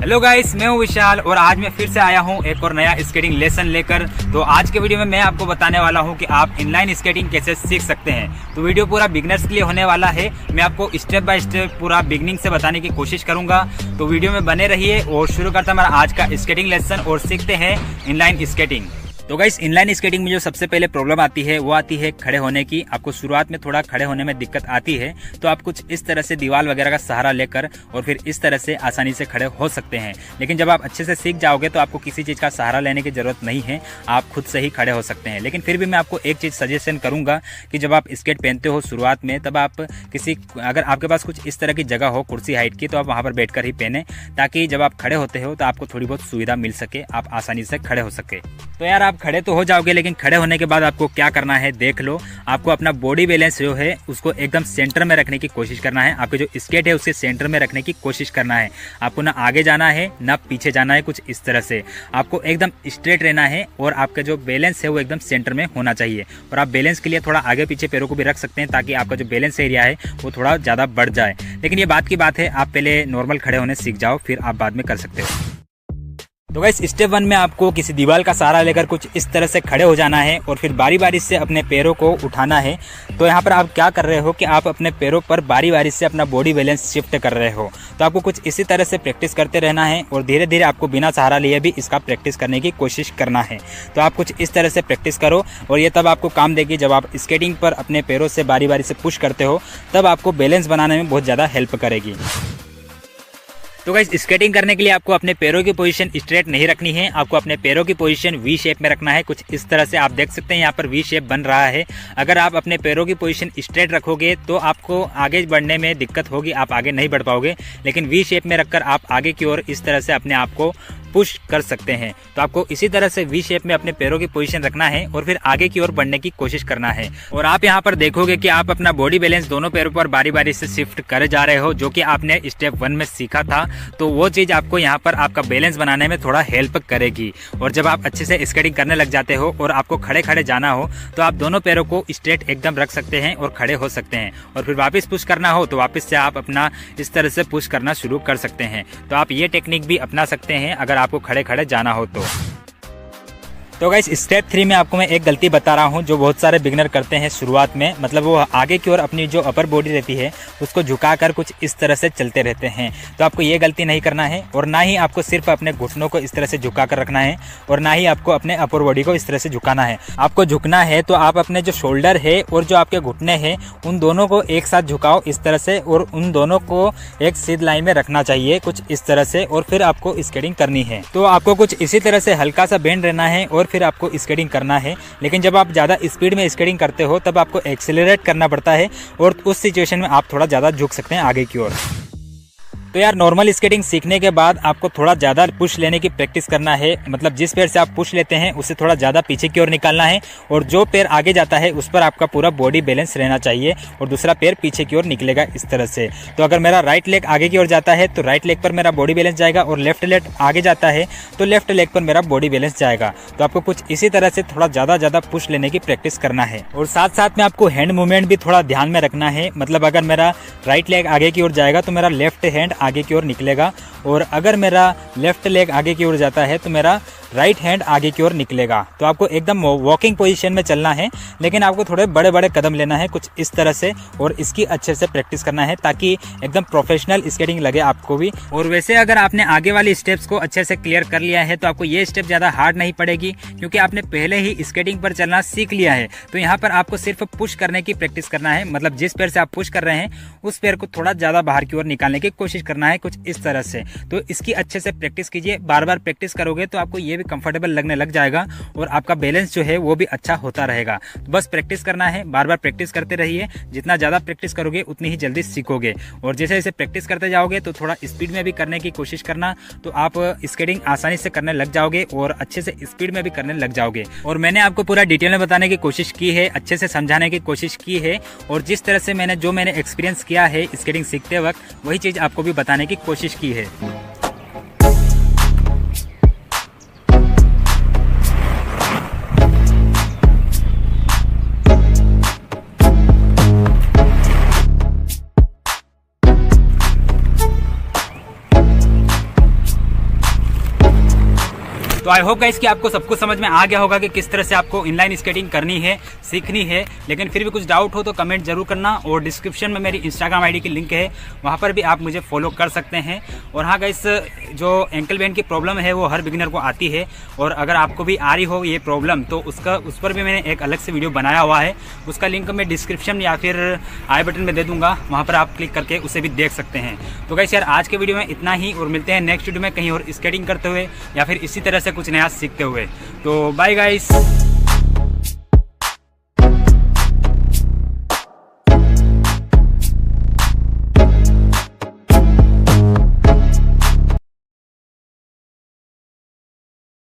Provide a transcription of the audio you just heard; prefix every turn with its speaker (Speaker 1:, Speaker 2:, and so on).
Speaker 1: Hello guys, मैं हूं विशाल और आज मैं फिर से आया हूं एक और नया स्केटिंग लेसन लेकर। तो आज के वीडियो में मैं आपको बताने वाला हूं कि आप इनलाइन स्केटिंग कैसे सीख सकते हैं। तो वीडियो पूरा बिगनर्स के लिए होने वाला है। मैं आपको स्टेप बाय स्टेप पूरा बिगनिंग से बताने की कोशिश करूंगा। तो वीडियो में बने रहिए और शुरू करता हूं हमारा आज का स्केटिंग लेसन और सीखते हैं इनलाइन स्केटिंग। तो गाइस, इनलाइन स्केटिंग में जो सबसे पहले प्रॉब्लम आती है वो आती है खड़े होने की। आपको शुरुआत में थोड़ा खड़े होने में दिक्कत आती है, तो आप कुछ इस तरह से दीवार वगैरह का सहारा लेकर और फिर इस तरह से आसानी से खड़े हो सकते हैं। लेकिन जब आप अच्छे से सीख जाओगे तो आपको किसी चीज़ का सहारा लेने की जरूरत नहीं है, आप खुद से ही खड़े हो सकते हैं। लेकिन फिर भी मैं आपको एक चीज़ सजेशन करूंगा कि जब आप स्केट पहनते हो शुरुआत में, तब आप अगर आपके पास कुछ इस तरह की जगह हो कुर्सी हाइट की, तो आप वहाँ पर बैठकर ही पहने, ताकि जब आप खड़े होते हो तो आपको थोड़ी बहुत सुविधा मिल सके, आप आसानी से खड़े हो सके। तो यार, आप खड़े तो हो जाओगे, लेकिन खड़े होने के बाद आपको क्या करना है देख लो। आपको अपना बॉडी बैलेंस जो है उसको एकदम सेंटर में रखने की कोशिश करना है। आपके जो स्केट है उसके सेंटर में रखने की कोशिश करना है। आपको ना आगे जाना है ना पीछे जाना है, कुछ इस तरह से आपको एकदम स्ट्रेट रहना है और आपका जो बैलेंस है वो एकदम सेंटर में होना चाहिए। और आप बैलेंस के लिए थोड़ा आगे पीछे पैरों को भी रख सकते हैं, ताकि आपका जो बैलेंस एरिया है वो थोड़ा ज़्यादा बढ़ जाए। लेकिन ये बात की बात है, आप पहले नॉर्मल खड़े होने सीख जाओ, फिर आप बाद में कर सकते हो। तो गाइस, स्टेप 1 में आपको किसी दीवार का सहारा लेकर कुछ इस तरह से खड़े हो जाना है और फिर बारी बारी से अपने पैरों को उठाना है। तो यहाँ पर आप क्या कर रहे हो कि आप अपने पैरों पर बारी बारी से अपना बॉडी बैलेंस शिफ्ट कर रहे हो। तो आपको कुछ इसी तरह से प्रैक्टिस करते रहना है और धीरे धीरे आपको बिना सहारा लिए भी इसका प्रैक्टिस करने की कोशिश करना है। तो आप कुछ इस तरह से प्रैक्टिस करो और ये तब आपको काम देगी जब आप स्केटिंग पर अपने पैरों से बारी बारी से पुश करते हो, तब आपको बैलेंस बनाने में बहुत ज़्यादा हेल्प करेगी। तो गाइस, स्केटिंग करने के लिए आपको अपने पैरों की पोजीशन स्ट्रेट नहीं रखनी है, आपको अपने पैरों की पोजीशन वी शेप में रखना है। कुछ इस तरह से आप देख सकते हैं यहाँ पर वी शेप बन रहा है। अगर आप अपने पैरों की पोजीशन स्ट्रेट रखोगे तो आपको आगे बढ़ने में दिक्कत होगी, आप आगे नहीं बढ़ पाओगे। लेकिन वी शेप में रखकर आप आगे की ओर इस तरह से अपने आप को पुश कर सकते हैं। तो आपको इसी तरह से वी शेप में अपने पैरों की पोजीशन रखना है और फिर आगे की ओर बढ़ने की कोशिश करना है। और आप यहाँ पर देखोगे कि आप अपना बॉडी बैलेंस दोनों पैरों पर बारी बारी से शिफ्ट करे जा रहे हो, जो कि आपने स्टेप 1 में सीखा था। तो वो चीज़ आपको यहाँ पर आपका बैलेंस बनाने में थोड़ा हेल्प करेगी। और जब आप अच्छे से स्केटिंग करने लग जाते हो और आपको खड़े खड़े जाना हो, तो आप दोनों पैरों को स्ट्रेट एकदम रख सकते हैं और खड़े हो सकते हैं। और फिर वापस पुश करना हो तो वापस से आप अपना इस तरह से पुश करना शुरू कर सकते हैं। तो आप ये टेक्निक भी अपना सकते हैं अगर आपको खड़े खड़े जाना हो तो गाइस, स्टेप 3 में आपको मैं एक गलती बता रहा हूं जो बहुत सारे बिगिनर करते हैं शुरुआत में। मतलब वो आगे की ओर अपनी जो अपर बॉडी रहती है उसको झुकाकर कुछ इस तरह से चलते रहते हैं। तो आपको ये गलती नहीं करना है और ना ही आपको सिर्फ अपने घुटनों को इस तरह से झुकाकर रखना है और ना ही आपको अपने अपर बॉडी को इस तरह से झुकाना है। आपको झुकना है तो आप अपने जो शोल्डर है और जो आपके घुटने हैं उन दोनों को एक साथ झुकाओ इस तरह से, और उन दोनों को एक सीधी लाइन में रखना चाहिए कुछ इस तरह से, और फिर आपको स्केटिंग करनी है। तो आपको कुछ इसी तरह से हल्का सा बेंड रहना है और फिर आपको स्केटिंग करना है। लेकिन जब आप ज़्यादा स्पीड में स्केटिंग करते हो तब आपको एक्सेलरेट करना पड़ता है और उस सिचुएशन में आप थोड़ा ज़्यादा झुक सकते हैं आगे की ओर। तो यार, नॉर्मल स्केटिंग सीखने के बाद आपको थोड़ा ज़्यादा पुश लेने की प्रैक्टिस करना है। मतलब जिस पैर से आप पुश लेते हैं उससे थोड़ा ज़्यादा पीछे की ओर निकालना है और जो पैर आगे जाता है उस पर आपका पूरा बॉडी बैलेंस रहना चाहिए और दूसरा पैर पीछे की ओर निकलेगा इस तरह से। तो अगर मेरा राइट लेग आगे की ओर जाता है तो राइट लेग पर मेरा बॉडी बैलेंस जाएगा, और लेफ्ट लेग आगे जाता है तो लेफ्ट लेग पर मेरा बॉडी बैलेंस जाएगा। तो आपको कुछ इसी तरह से थोड़ा ज़्यादा पुश लेने की प्रैक्टिस करना है। और साथ साथ में आपको हैंड मूवमेंट भी थोड़ा ध्यान में रखना है। मतलब अगर मेरा राइट लेग आगे की ओर जाएगा तो मेरा लेफ्ट हैंड आगे की ओर निकलेगा, और अगर मेरा लेफ्ट लेग आगे की ओर जाता है तो मेरा राइट हैंड आगे की ओर निकलेगा। तो आपको एकदम वॉकिंग पोजीशन में चलना है, लेकिन आपको थोड़े बड़े बड़े कदम लेना है कुछ इस तरह से, और इसकी अच्छे से प्रैक्टिस करना है ताकि एकदम प्रोफेशनल स्केटिंग लगे आपको भी। और वैसे अगर आपने आगे वाली स्टेप्स को अच्छे से क्लियर कर लिया है तो आपको ये स्टेप ज़्यादा हार्ड नहीं पड़ेगी, क्योंकि आपने पहले ही स्केटिंग पर चलना सीख लिया है। तो यहाँ पर आपको सिर्फ पुश करने की प्रैक्टिस करना है। मतलब जिस पैर से आप पुश कर रहे हैं उस पैर को थोड़ा ज़्यादा बाहर की ओर निकालने की कोशिश करना है कुछ इस तरह से। तो इसकी अच्छे से प्रैक्टिस कीजिए, बार बार प्रैक्टिस करोगे तो आपको ये भी कंफर्टेबल लगने लग जाएगा और आपका बैलेंस जो है वो भी अच्छा होता रहेगा। तो बस प्रैक्टिस करना है, बार बार प्रैक्टिस करते रहिए। जितना ज़्यादा प्रैक्टिस करोगे उतनी ही जल्दी सीखोगे, और जैसे जैसे प्रैक्टिस करते जाओगे तो थोड़ा स्पीड में भी करने की कोशिश करना, तो आप स्केटिंग आसानी से करने लग जाओगे और अच्छे से स्पीड में भी करने लग जाओगे। और मैंने आपको पूरा डिटेल में बताने की कोशिश की है, अच्छे से समझाने की कोशिश की है, और जिस तरह से मैंने एक्सपीरियंस किया है स्केटिंग सीखते वक्त वही चीज़ आपको भी बताने की कोशिश की है। तो आई होप गाइस कि आपको सब कुछ समझ में आ गया होगा कि किस तरह से आपको इनलाइन स्केटिंग करनी है, सीखनी है। लेकिन फिर भी कुछ डाउट हो तो कमेंट जरूर करना, और डिस्क्रिप्शन में मेरी इंस्टाग्राम आईडी की लिंक है, वहाँ पर भी आप मुझे फॉलो कर सकते हैं। और हाँ गाइस, जो एंकल बैंड की प्रॉब्लम है वो हर बिगिनर को आती है, और अगर आपको भी आ रही हो ये प्रॉब्लम तो उस पर भी मैंने एक अलग से वीडियो बनाया हुआ है। उसका लिंक मैं डिस्क्रिप्शन या फिर आई बटन में दे दूंगा, वहाँ पर आप क्लिक करके उसे भी देख सकते हैं। तो गाइस यार, आज के वीडियो में इतना ही, और मिलते हैं नेक्स्ट वीडियो में कहीं और स्केटिंग करते हुए या फिर इसी तरह से कुछ नया सीखते हुए। तो बाय गाइस।